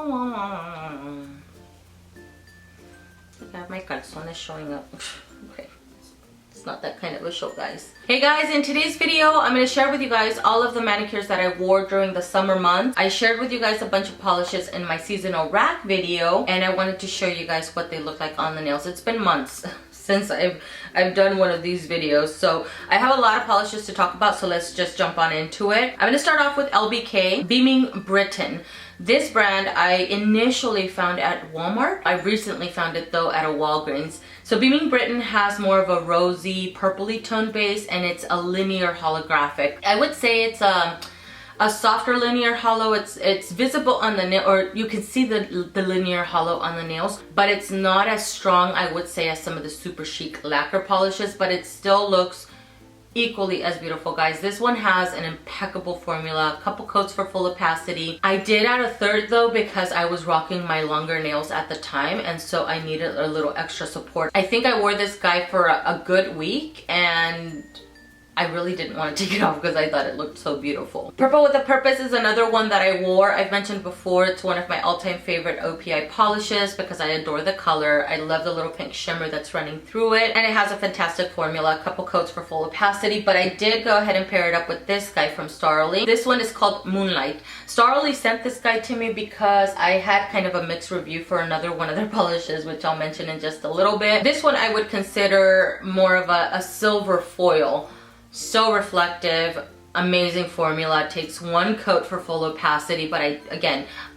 I have my calzones showing up. Okay. It's not that kind of a show, guys. Hey guys, in today's video, I'm going to share with you guys all of the manicures that I wore during the summer months. I shared with you guys a bunch of polishes in my seasonal rack video, and I wanted to show you guys what they look like on the nails. It's been months since I've done one of these videos, so I have a lot of polishes to talk about, so let's just jump on into it. I'm going to start off with LBK Beaming Brityn. This brand I initially found at Walmart. I recently found it though at a Walgreens. So Beaming Brityn has more of a rosy purpley tone base, and it's a linear holographic. I would say it's a softer linear hollow. It's visible on the nail, or you can see the linear hollow on the nails, but it's not as strong, I would say, as some of the SuperChic Lacquer polishes, but it still looks equally as beautiful, guys. This one has an impeccable formula, a couple coats for full opacity. I did add a third though because I was rocking my longer nails at the time, and so I needed a little extra support. I think I wore this guy for a good week, and I really didn't want to take it off because I thought it looked so beautiful. Purple with a Purpose is another one that I wore. I've mentioned before, it's one of my all-time favorite OPI polishes because I adore the color. I love the little pink shimmer that's running through it, and it has a fantastic formula, a couple coats for full opacity, but I did go ahead and pair it up with this guy from Starrily. This one is called Moonlight. Starrily sent this guy to me because I had kind of a mixed review for another one of their polishes, which I'll mention in just a little bit. This one I would consider more of a silver foil. So reflective, amazing formula. It takes one coat for full opacity, but I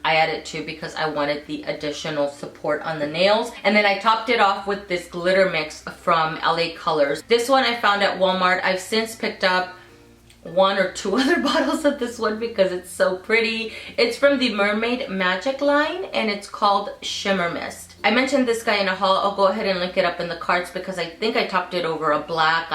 added two because I wanted the additional support on the nails. And then I topped it off with this glitter mix from LA Colors. This one I found at Walmart. I've since picked up one or two other bottles of this one because it's so pretty. It's from the Mermaid Magic line, and it's called Shimmer Mist. I mentioned this guy in a haul. I'll go ahead and link it up in the cards because I think I topped it over a black.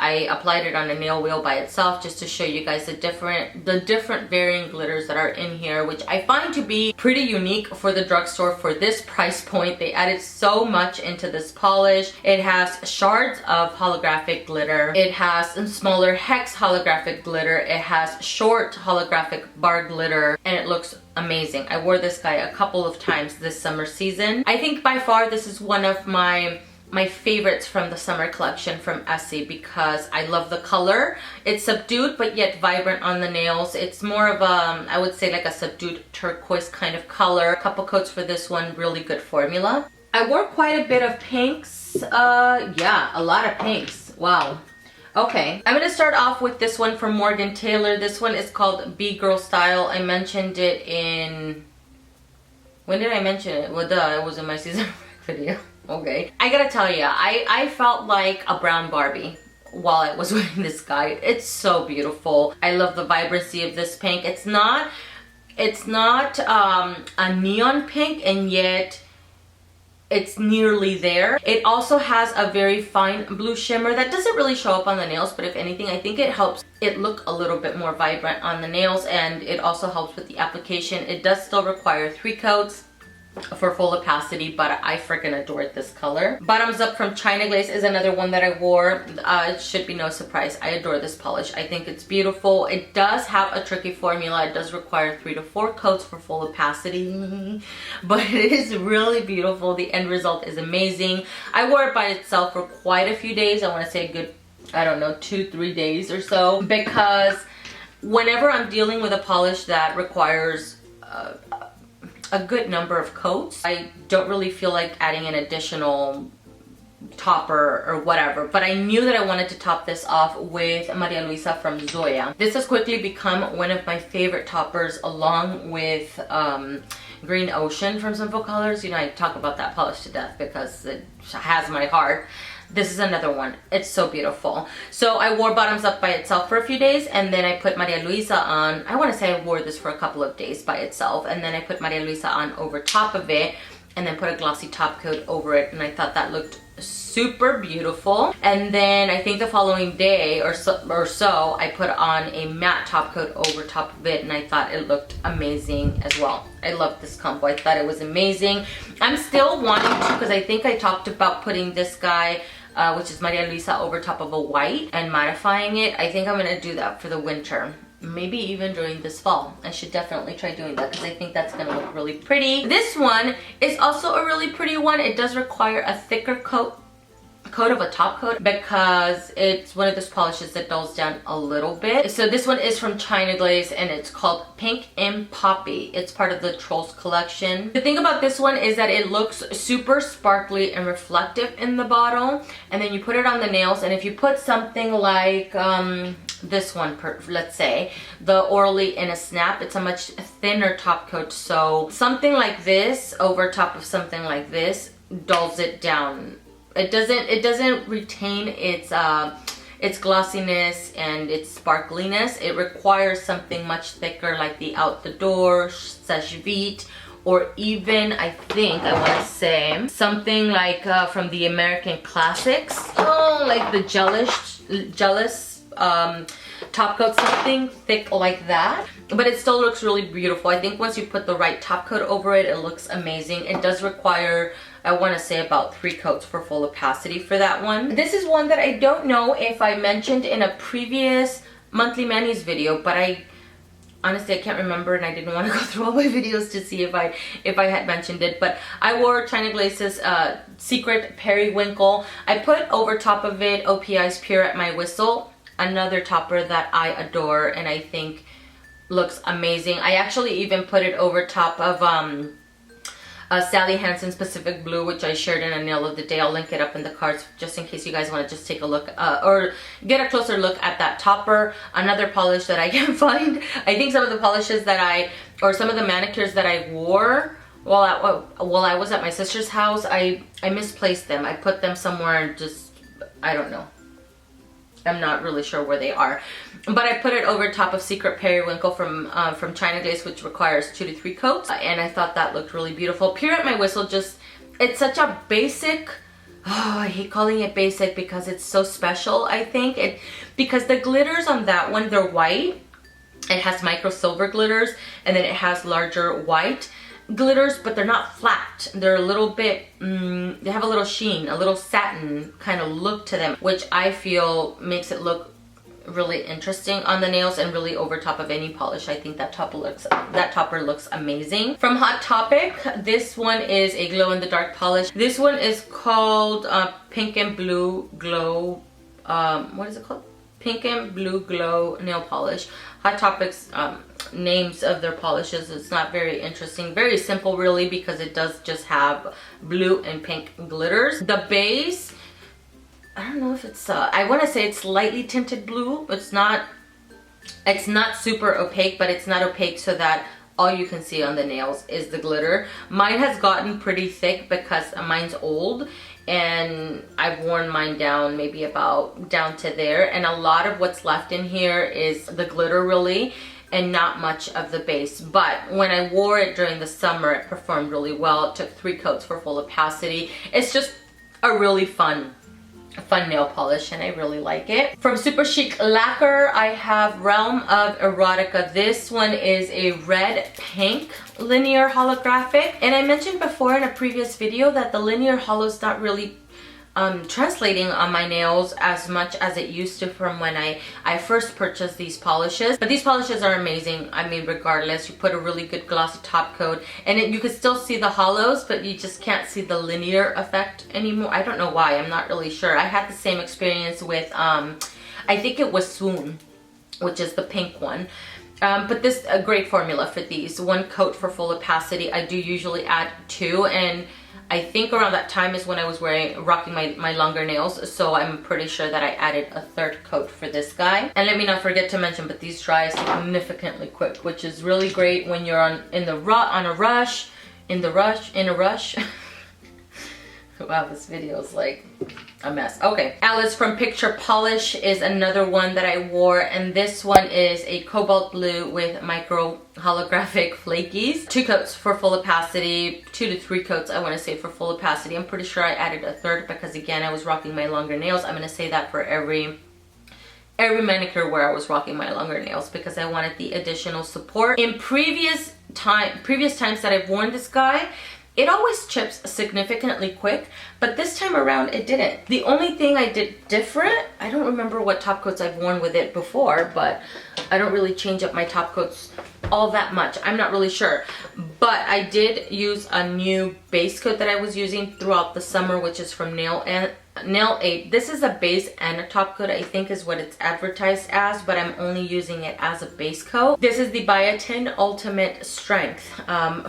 I applied it on a nail wheel by itself just to show you guys the different varying glitters that are in here, which I find to be pretty unique for the drugstore for this price point. They added so much into this polish. It has shards of holographic glitter. It has some smaller hex holographic glitter. It has short holographic bar glitter, and it looks amazing. I wore this guy a couple of times this summer season. I think by far this is one of my favorites from the summer collection from ESSIE because I love the color. It's subdued but yet vibrant on the nails. It's more of a, I would say, like a subdued turquoise kind of color. A couple coats for this one, really good formula. I wore quite a bit of pinks. Yeah, a lot of pinks. Wow. Okay, I'm gonna start off with this one from Morgan Taylor. This one is called B-Girl Style. I mentioned it in, when did I mention it? Well, it was in my season video. Okay, I gotta tell you, I felt like a brown Barbie while I was wearing this guy. It's so beautiful. I love the vibrancy of this pink. It's not a neon pink, and yet it's nearly there. It also has a very fine blue shimmer that doesn't really show up on the nails, but if anything, I think it helps it look a little bit more vibrant on the nails, and it also helps with the application. It does still require 3 coats for full opacity, but I freaking adored this color. Bottoms Up from China Glaze is another one that I wore. It should be no surprise. I adore this polish. I think it's beautiful. It does have a tricky formula. It does require 3 to 4 coats for full opacity, but it is really beautiful. The end result is amazing. I wore it by itself for quite a few days. I want to say a good, I don't know, 2-3 days or so, because whenever I'm dealing with a polish that requires a good number of coats, I don't really feel like adding an additional topper or whatever, but I knew that I wanted to top this off with Maria Luisa from Zoya. This has quickly become one of my favorite toppers, along with Green Ocean from Simple Colors. You know, I talk about that polish to death because it has my heart. This is another one. It's so beautiful. So I wore Bottoms Up by itself for a few days, and then I put Maria Luisa on. I want to say I wore this for a couple of days by itself, and then I put Maria Luisa on over top of it, and then put a glossy top coat over it, and I thought that looked super beautiful. And then I think the following day or so I put on a matte top coat over top of it, and I thought it looked amazing as well. I love this combo. I thought it was amazing. I'm still wanting to, because I think I talked about putting this guy which is Maria Luisa over top of a white and mattifying it. I think I'm going to do that for the winter. maybe even during this fall. I should definitely try doing that because I think that's gonna look really pretty. This one is also a really pretty one. It does require a thicker coat of a top coat because it's one of those polishes that dulls down a little bit. So this one is from China Glaze and it's called Pink and Poppy. It's part of the Trolls collection. The thing about this one is that it looks super sparkly and reflective in the bottle, and then you put it on the nails, and if you put something like this one, let's say the Orly in a Snap, it's a much thinner top coat, so something like this over top of something like this dulls it down. It doesn't retain its glossiness and its sparkliness. It requires something much thicker like the Out the Door, Sage Vite, or even I want to say something like from the American Classics, like the Jealous top coat, something thick like that. But it still looks really beautiful. I think once you put the right top coat over it, it looks amazing. It does require, I want to say, about 3 coats for full opacity for that one. This is one that I don't know if I mentioned in a previous monthly manis video, but honestly I can't remember, and I didn't want to go through all my videos to see if I had mentioned it. But I wore China Glaze's Secret Peir-Wink-le. I put over top of it OPI's Pirouette My Whistle, another topper that I adore and I think looks amazing. I actually even put it over top of Sally Hansen's Pacific Blue, which I shared in a nail of the day. I'll link it up in the cards just in case you guys want to just take a look or get a closer look at that topper. Another polish that I can find. I think some of the polishes that some of the manicures that I wore while I was at my sister's house, I misplaced them. I put them somewhere and just, I don't know. I'm not really sure where they are, but I put it over top of Secret Peir-Wink-le from China Glaze, which requires 2 to 3 coats, and I thought that looked really beautiful. Pirouette My Whistle, it's such a basic, I hate calling it basic because it's so special. I think because the glitters on that one, they're white. It has micro silver glitters, and then it has larger white glitters, but they're not flat. They're a little bit, they have a little sheen, a little satin kind of look to them, which I feel makes it look really interesting on the nails and really over top of any polish. I think that topper looks amazing. From Hot Topic, this one is a glow in the dark polish. This one is called Pink and Blue Glow, what is it called? Pink and Blue Glow nail polish. Hot Topic's names of their polishes, it's not very interesting, very simple really, because it does just have blue and pink glitters. The base, I don't know if it's I want to say it's lightly tinted blue. It's not super opaque, but it's not opaque so that all you can see on the nails is the glitter. Mine has gotten pretty thick because mine's old, and I've worn mine down maybe about down to there, and a lot of what's left in here is the glitter really, and not much of the base. But when I wore it during the summer, it performed really well. It took 3 coats for full opacity. It's just a really fun nail polish, and I really like it. From SuperChic Lacquer, I have Realm of Erotica. This one is a red pink linear holographic, and I mentioned before in a previous video that the linear holo is not really translating on my nails as much as it used to from when I first purchased these polishes. But these polishes are amazing. I mean, regardless, you put a really good glossy top coat and you can still see the hollows, but you just can't see the linear effect anymore. I don't know why, I'm not really sure. I had the same experience with I think it was Swoon, which is the pink one. But this a great formula for these. 1 coat for full opacity. I do usually add 2, and I think around that time is when I was rocking my longer nails, so I'm pretty sure that I added a 3rd coat for this guy. And let me not forget to mention, but these dry significantly quick, which is really great when you're in a rush. Wow, this video is like a mess. Okay, Alice from Picture Polish is another one that I wore, and this one is a cobalt blue with micro holographic flakies. 2 coats for full opacity, 2 to 3 coats I want to say for full opacity. I'm pretty sure I added a 3rd because again I was rocking my longer nails. I'm going to say that for every manicure where I was rocking my longer nails because I wanted the additional support. In previous times that I've worn this guy, it always chips significantly quick, but this time around it didn't. The only thing I did different, I don't remember what top coats I've worn with it before, but I don't really change up my top coats all that much. I'm not really sure, but I did use a new base coat that I was using throughout the summer, which is from Nail 8. This is a base and a top coat, I think is what it's advertised as, but I'm only using it as a base coat. This is the Biotin Ultimate Strength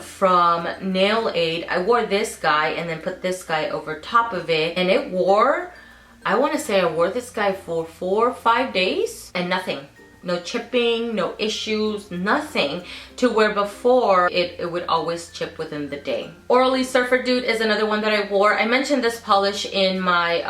from Nail 8. I wore this guy and then put this guy over top of it, and it wore, I want to say I wore this guy for 4 or 5 days and nothing. No chipping, no issues, nothing, to where before it would always chip within the day. Orly Surfer Dude is another one that I wore. I mentioned this polish in my,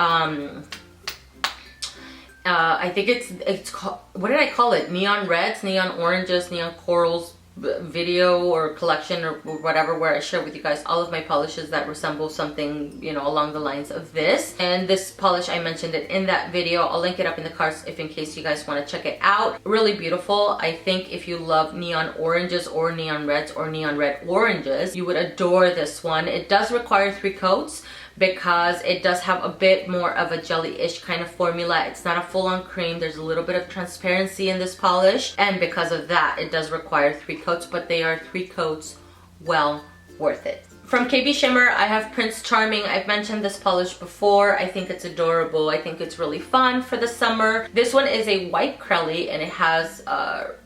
I think it's called, what did I call it? Neon Reds, Neon Oranges, Neon Corals video or collection or whatever, where I share with you guys all of my polishes that resemble something, you know, along the lines of this. And this polish, I mentioned it in that video. I'll link it up in the cards if in case you guys want to check it out. Really beautiful. I think if you love neon oranges or neon reds or neon red oranges, you would adore this one. It does require 3 coats because it does have a bit more of a jelly-ish kind of formula. It's not a full-on cream. There's a little bit of transparency in this polish, and because of that, it does require 3 coats, but they are 3 coats well worth it. From KB Shimmer, I have Prince Charming. I've mentioned this polish before. I think it's adorable. I think it's really fun for the summer. This one is a white Crelly, and it has a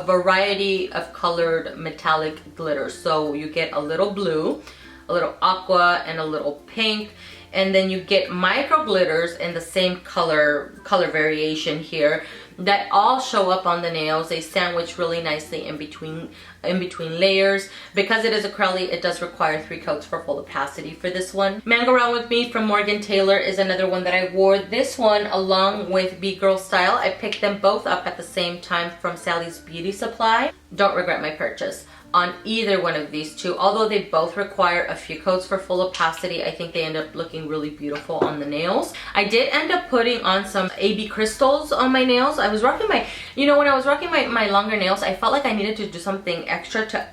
variety of colored metallic glitter. So you get a little blue, a little aqua, and a little pink, and then you get micro glitters in the same color variation here that all show up on the nails. They sandwich really nicely in between layers. Because it is acrylic, it does require 3 coats for full opacity for this one. Mango Round With Me from Morgan Taylor is another one that I wore. This one along with B-Girl Style. I picked them both up at the same time from Sally's Beauty Supply. Don't regret my purchase on either one of these two. Although they both require a few coats for full opacity, I think they end up looking really beautiful on the nails. I did end up putting on some AB crystals on my nails. I was rocking my, you know, when I was rocking my longer nails, I felt like I needed to do something extra to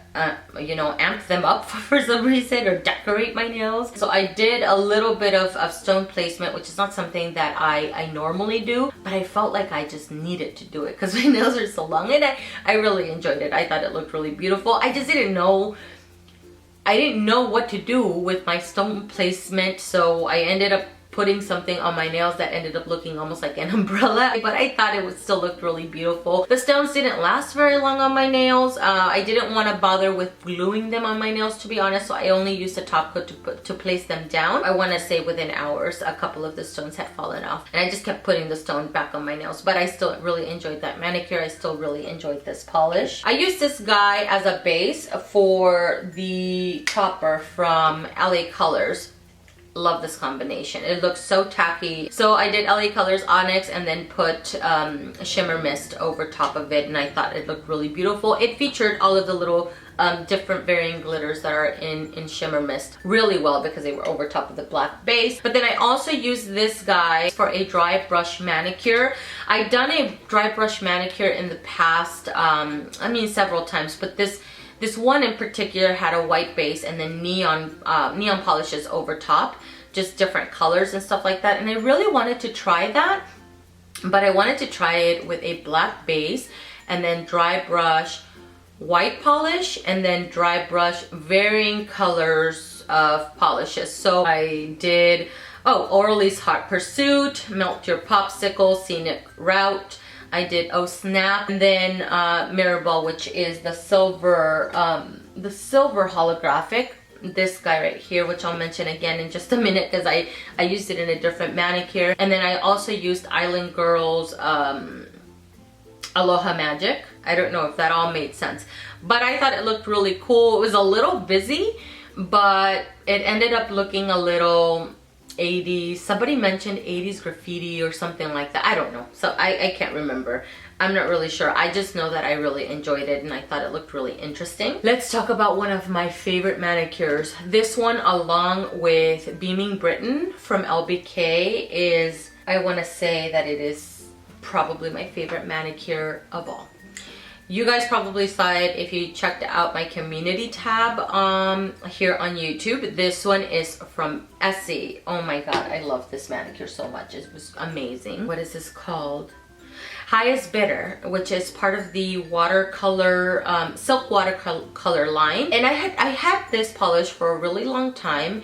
you know, amp them up for some reason, or decorate my nails. So I did a little bit of stone placement, which is not something that I normally do, but I felt like I just needed to do it because my nails are so long, and I really enjoyed it. I thought it looked really beautiful. I just didn't know, I didn't know what to do with my stone placement, so I ended up putting something on my nails that ended up looking almost like an umbrella, but I thought it would still look really beautiful. The stones didn't last very long on my nails. I didn't want to bother with gluing them on my nails, to be honest, so I only used a top coat to place them down. I want to say within hours a couple of the stones had fallen off, and I just kept putting the stone back on my nails, but I still really enjoyed that manicure. I still really enjoyed this polish. I used this guy as a base for the topper from LA Colors. Love this combination. It looks so tacky. So I did LA Colors ONYX and then put Shimmer Mist over top of it, and I thought it looked really beautiful. It featured all of the little different varying glitters that are in Shimmer Mist really well because they were over top of the black base. But then I also used this guy for a dry brush manicure. I've done a dry brush manicure in the past, I mean several times, but this one in particular had a white base and then neon polishes over top, just different colors and stuff like that. And I really wanted to try that, but I wanted to try it with a black base and then dry brush white polish and then dry brush varying colors of polishes. So I did, Orly's Hot Pursuit, Melt Your Popsicle, Scenic Route. I did Oh Snap, and then Mirrorball, which is the silver holographic. This guy right here, which I'll mention again in just a minute because I used it in a different manicure. And then I also used Island Girls Aloha Magic. I don't know if that all made sense, but I thought it looked really cool. It was a little busy, but it ended up looking a little 80s. Somebody mentioned 80s graffiti or something like that. I don't know, so I can't remember. I'm not really sure. I just know that I really enjoyed it and I thought it looked really interesting. Let's talk about one of my favorite manicures. This one, along with Beaming Brityn from LBK, is, I want to say that it is probably my favorite manicure of all. You guys probably saw it if you checked out my community tab here on YouTube. This one is from ESSIE. Oh my god, I love this manicure so much. It was amazing. What is this called? Highest Bidder, which is part of the watercolor, silk watercolor line. And I had this polish for a really long time.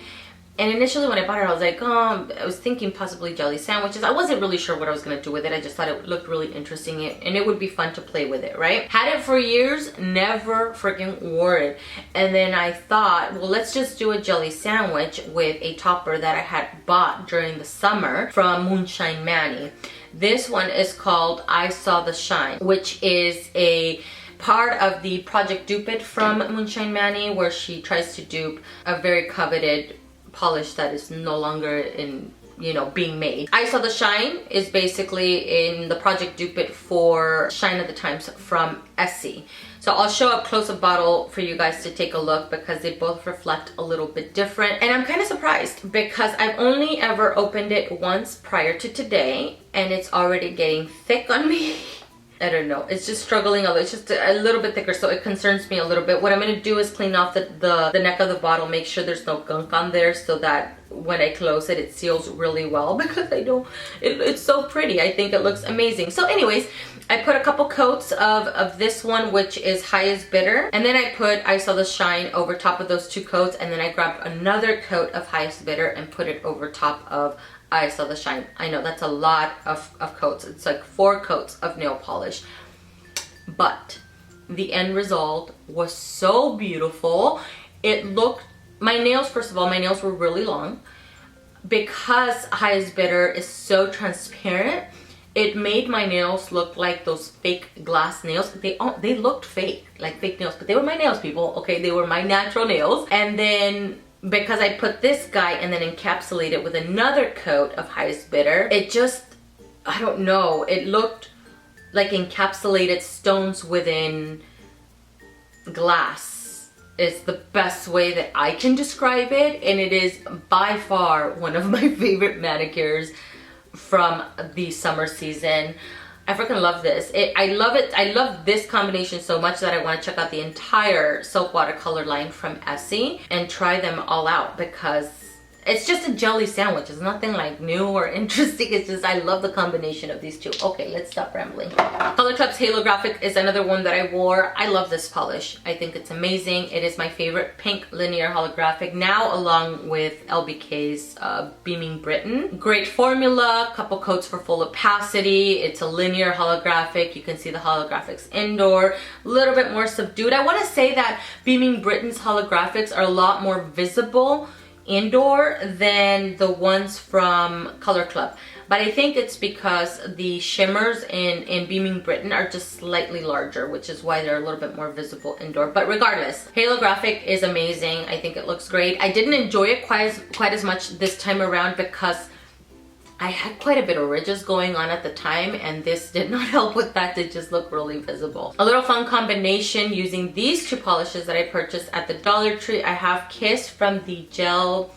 And initially when I bought it, I was like, I was thinking possibly jelly sandwiches. I wasn't really sure what I was going to do with it. I just thought it looked really interesting and it would be fun to play with it, right? Had it for years, never freaking wore it. And then I thought, well, let's just do a jelly sandwich with a topper that I had bought during the summer from Moonshine Manny. This one is called I Saw the Shine, which is a part of the Project Dupe It from Moonshine Manny, where she tries to dupe a very coveted polish that is no longer in, you know, being made. I Saw the Shine is basically in the Project Dupe It for Shine of the Times from ESSIE. So I'll show up close-up bottle for you guys to take a look because they both reflect a little bit different. And I'm kind of surprised because I've only ever opened it once prior to today and it's already getting thick on me. I don't know, it's just struggling a little, it's just a little bit thicker, so it concerns me a little bit. What I'm going to do is clean off the neck of the bottle, make sure there's no gunk on there so that when I close it, it seals really well because I don't, it's so pretty. I think it looks amazing. So anyways, I put a couple coats of this one, which is Highest Bidder, and then I put I Saw the Shine over top of those two coats, and then I grabbed another coat of Highest Bidder and put it over top of I Saw the Shine. I know that's a lot of coats. It's like 4 coats of nail polish. But the end result was so beautiful. It looked, my nails, first of all, my nails were really long. Because Highest Bidder is so transparent, it made my nails look like those fake glass nails. They looked fake, like fake nails, but they were my nails, people. Okay, they were my natural nails. And then because I put this guy and then encapsulate it with another coat of Highest Bidder, it just, I don't know, it looked like encapsulated stones within glass. It's the best way that I can describe it, and it is by far one of my favorite manicures from the summer season. I freaking love this. I love it. I love this combination so much that I want to check out the entire silk watercolor line from ESSIE and try them all out because it's just a jelly sandwich. It's nothing like new or interesting. It's just, I love the combination of these two. Okay, let's stop rambling. Color Club's Halo Graphic is another one that I wore. I love this polish. I think it's amazing. It is my favorite pink linear holographic now, along with LBK's Beaming Brityn. Great formula, couple coats for full opacity. It's a linear holographic. You can see the holographics indoor, a little bit more subdued. I want to say that Beaming Brityn's holographics are a lot more visible indoor than the ones from Color Club, but I think it's because the shimmers in Beaming Brityn are just slightly larger, which is why they're a little bit more visible indoor. But regardless, Halo Graphic is amazing. I think it looks great. I didn't enjoy it quite as much this time around because I had quite a bit of ridges going on at the time, and this did not help with that. They just look really visible. A little fun combination using these two polishes that I purchased at the Dollar Tree. I have Kiss from the Gel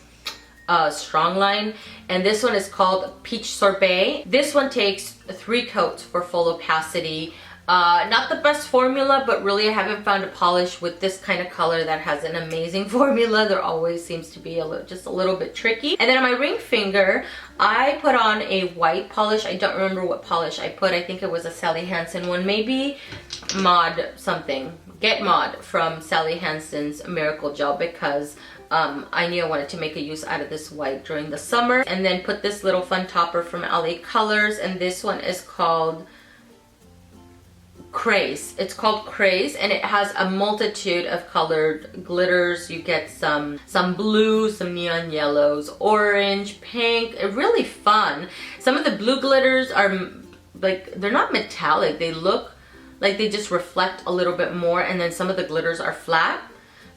Strong line, and this one is called Peach Sorbet. This one takes 3 coats for full opacity. Not the best formula, but really I haven't found a polish with this kind of color that has an amazing formula. There always seems to be just a little bit tricky. And then on my ring finger, I put on a white polish. I don't remember what polish I put. I think it was a Sally Hansen one, maybe Mod something. Get Mod from Sally Hansen's Miracle Gel, because I knew I wanted to make a use out of this white during the summer. And then put this little fun topper from LA Colors, and this one is called Craze. It's called Craze, and it has a multitude of colored glitters. You get some blue, some neon yellows, orange, pink. Really fun. Some of the blue glitters are like, they're not metallic. They look like they just reflect a little bit more, and then some of the glitters are flat.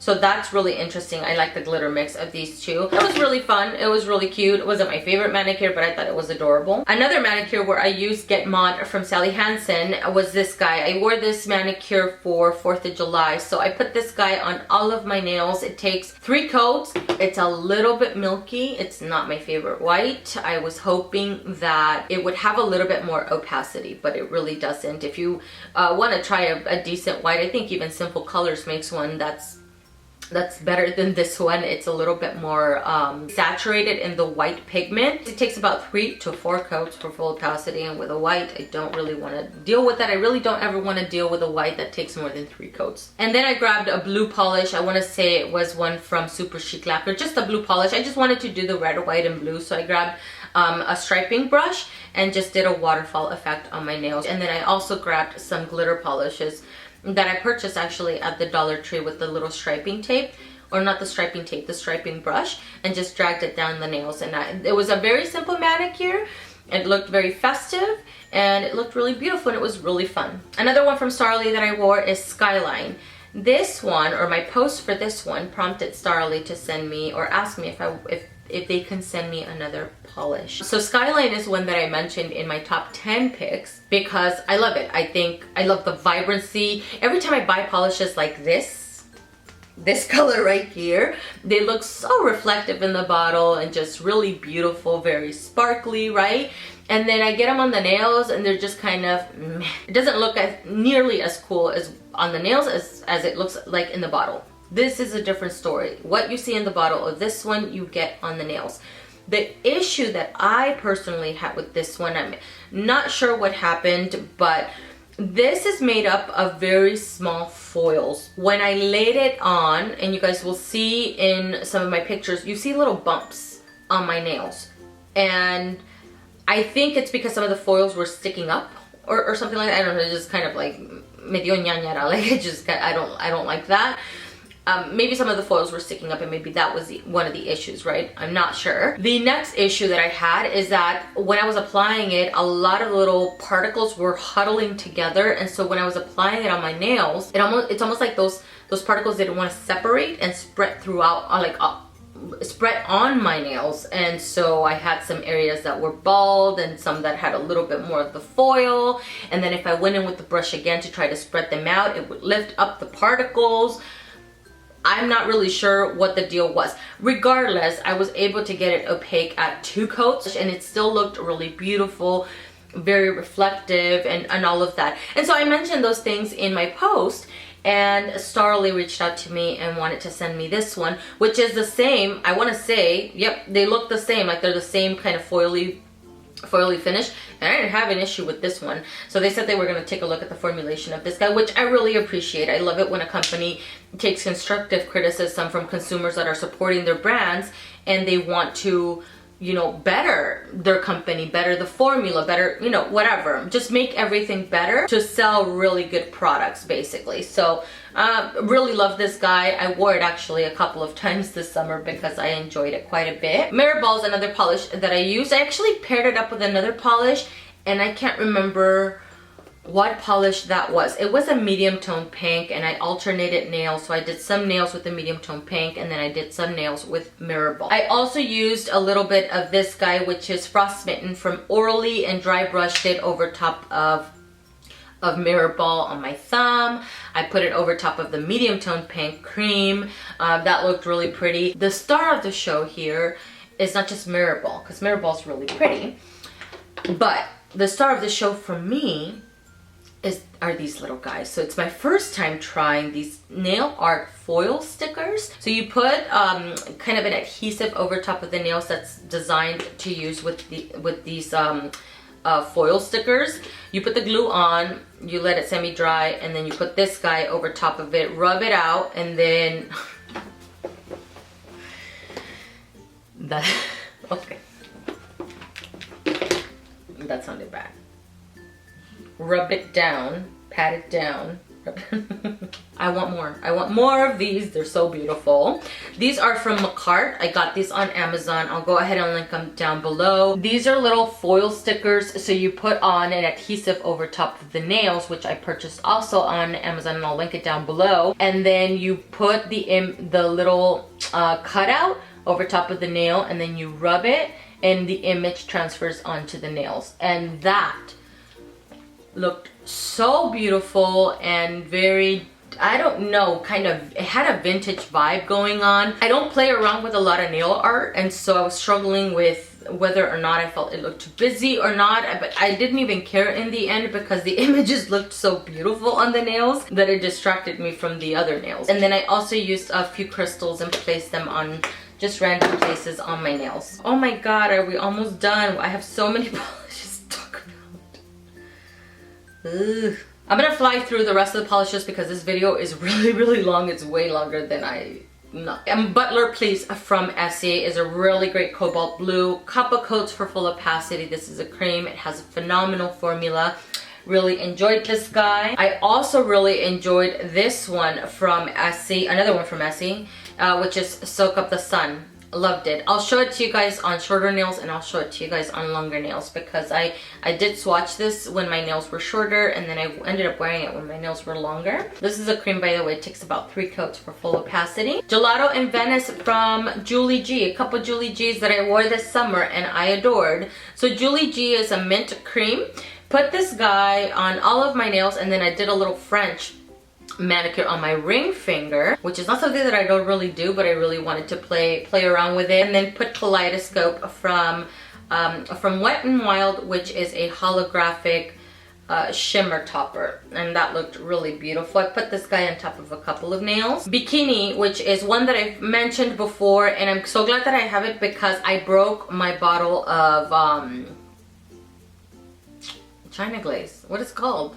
So that's really interesting. I like the glitter mix of these two. It was really fun. It was really cute. It wasn't my favorite manicure, but I thought it was adorable. Another manicure where I used Get Mod from Sally Hansen was this guy. I wore this manicure for 4th of July. So I put this guy on all of my nails. It takes 3 coats. It's a little bit milky. It's not my favorite white. I was hoping that it would have a little bit more opacity, but it really doesn't. If you want to try a decent white, I think even Simple Colors makes one that's better than this one. It's a little bit more saturated in the white pigment. It takes about 3 to 4 coats for full opacity, and with a white, I don't really want to deal with that. I really don't ever want to deal with a white that takes more than 3 coats. And then I grabbed a blue polish. I want to say it was one from SuperChic Lacquer, just a blue polish. I just wanted to do the red, white, and blue, so I grabbed a striping brush and just did a waterfall effect on my nails. And then I also grabbed some glitter polishes that I purchased actually at the Dollar Tree with the little striping tape, or not the striping tape, the striping brush, and just dragged it down the nails. And it was a very simple manicure. It looked very festive and it looked really beautiful, and it was really fun. Another one from Starrily that I wore is Skyline. This one, or my post for this one, prompted Starrily to send me, or ask me if they can send me another polish. So Skyline is one that I mentioned in my top 10 picks because I love it. I love the vibrancy. Every time I buy polishes like this color right here, they look so reflective in the bottle and just really beautiful, very sparkly, right? And then I get them on the nails and they're just kind of meh. It doesn't look nearly as cool as on the nails as it looks like in the bottle. This is a different story. What you see in the bottle of this one, you get on the nails. The issue that I personally had with this one, I'm not sure what happened, but this is made up of very small foils. When I laid it on, and you guys will see in some of my pictures, you see little bumps on my nails. And I think it's because some of the foils were sticking up or something like that. I don't know, just kind of like medio ñañara, like it just, I don't like that. Maybe some of the foils were sticking up and maybe that was one of the issues, right? I'm not sure. The next issue that I had is that when I was applying it, a lot of little particles were huddling together, and so when I was applying it on my nails, it's almost like those particles didn't want to separate and spread throughout, spread on my nails. And so I had some areas that were bald and some that had a little bit more of the foil, and then if I went in with the brush again to try to spread them out, it would lift up the particles. I'm not really sure what the deal was. Regardless, I was able to get it opaque at 2 coats and it still looked really beautiful, very reflective, and all of that. And so I mentioned those things in my post, and Starrily reached out to me and wanted to send me this one, which is the same. I want to say, yep, they look the same, like they're the same kind of foily finish, and I didn't have an issue with this one. So they said they were going to take a look at the formulation of this guy, which I really appreciate. I love it when a company takes constructive criticism from consumers that are supporting their brands and they want to, you know, better their company, better the formula, better, you know, whatever. Just make everything better to sell really good products, basically. So really love this guy. I wore it actually a couple of times this summer because I enjoyed it quite a bit. Mirrorball is another polish that I used. I actually paired it up with another polish, and I can't remember what polish that was. It was a medium tone pink, and I alternated nails. So I did some nails with the medium tone pink, and then I did some nails with Mirrorball. I also used a little bit of this guy, which is Frostmitten from Orly, and dry brushed it over top of Mirrorball on my thumb. I put it over top of the medium tone pink cream. That looked really pretty. The star of the show here is not just Mirrorball, because Mirrorball's really pretty, but the star of the show for me are these little guys. So it's my first time trying these nail art foil stickers. So you put kind of an adhesive over top of the nails that's designed to use with these foil stickers. You put the glue on, you let it semi-dry, and then you put this guy over top of it, rub it out, and then okay, that sounded bad. Rub it down, pat it down god. I want more of these. They're so beautiful. These are from McCart. I got these on Amazon. I'll go ahead and link them down below. These are little foil stickers, so you put on an adhesive over top of the nails, which I purchased also on Amazon, and I'll link it down below. And then you put the little cutout over top of the nail, and then you rub it, and the image transfers onto the nails. And that looked so beautiful and very, I don't know, kind of, it had a vintage vibe going on. I don't play around with a lot of nail art, and so I was struggling with whether or not I felt it looked too busy or not, but I didn't even care in the end because the images looked so beautiful on the nails that it distracted me from the other nails. And then I also used a few crystals and placed them on just random places on my nails. Oh my god, are we almost done? I have so many polishes to talk about. Ugh. I'm gonna fly through the rest of the polishes because this video is really long. It's way longer than I know. And Buttler Please from ESSIE is a really great cobalt blue. Couple coats for full opacity. This is a cream. It has a phenomenal formula. Really enjoyed this guy. I also really enjoyed this one from ESSIE, another one from ESSIE, which is Soak Up the Sun. Loved it. I'll show it to you guys on shorter nails, and I'll show it to you guys on longer nails because I did swatch this when my nails were shorter, and then I ended up wearing it when my nails were longer. This is a cream, by the way. It takes about 3 coats for full opacity. Gelato in Venice from Julie G. A couple Julie G's that I wore this summer and I adored. So Julie G is a mint cream. Put this guy on all of my nails, and then I did a little French manicure on my ring finger, which is not something that I don't really do, but I really wanted to play around with it. And then put Kaleidoscope from Wet n Wild, which is a holographic shimmer topper, and that looked really beautiful. I put this guy on top of a couple of nails. Bikini, which is one that I've mentioned before, and I'm so glad that I have it because I broke my bottle of China Glaze. What is it called?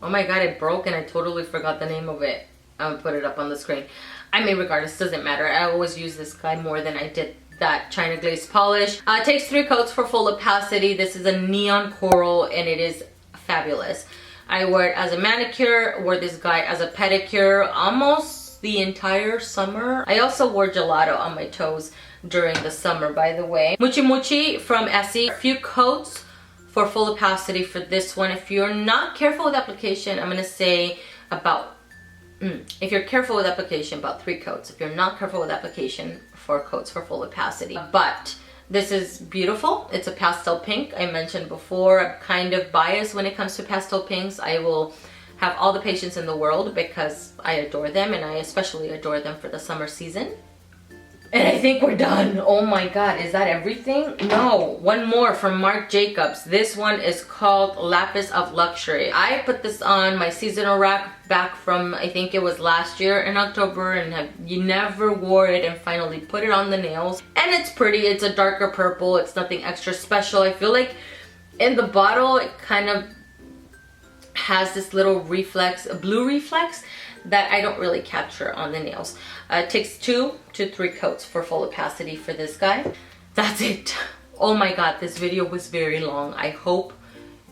Oh my god, it broke and I totally forgot the name of it. I'll put it up on the screen. I mean, regardless, doesn't matter. I always use this guy more than I did that China Glaze polish. It takes 3 coats for full opacity. This is a neon coral and it is fabulous. I wore it as a manicure, wore this guy as a pedicure almost the entire summer. I also wore gelato on my toes during the summer, by the way. Muchi from ESSIE. A few coats for full opacity for this one. If you're not careful with application, I'm gonna say about, if you're careful with application, about 3 coats. If you're not careful with application, 4 coats for full opacity. But this is beautiful. It's a pastel pink. I mentioned before, I'm kind of biased when it comes to pastel pinks. I will have all the patience in the world because I adore them, and I especially adore them for the summer season. And I think we're done. Oh my god, is that everything? No, one more from Marc Jacobs. This one is called Lapis of Luxury. I put this on my seasonal rack back from, I think it was last year in October, and you never wore it and finally put it on the nails. And it's pretty. It's a darker purple. It's nothing extra special. I feel like in the bottle it kind of has this little reflex, a blue reflex, that I don't really capture on the nails. It takes 2 to 3 coats for full opacity for this guy. That's it. Oh my god, this video was very long. I hope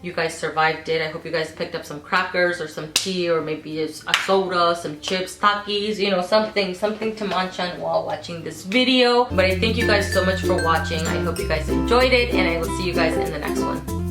you guys survived it. I hope you guys picked up some crackers or some tea or maybe a soda, some chips, Takis, you know, something to munch on while watching this video. But I thank you guys so much for watching. I hope you guys enjoyed it, and I will see you guys in the next one.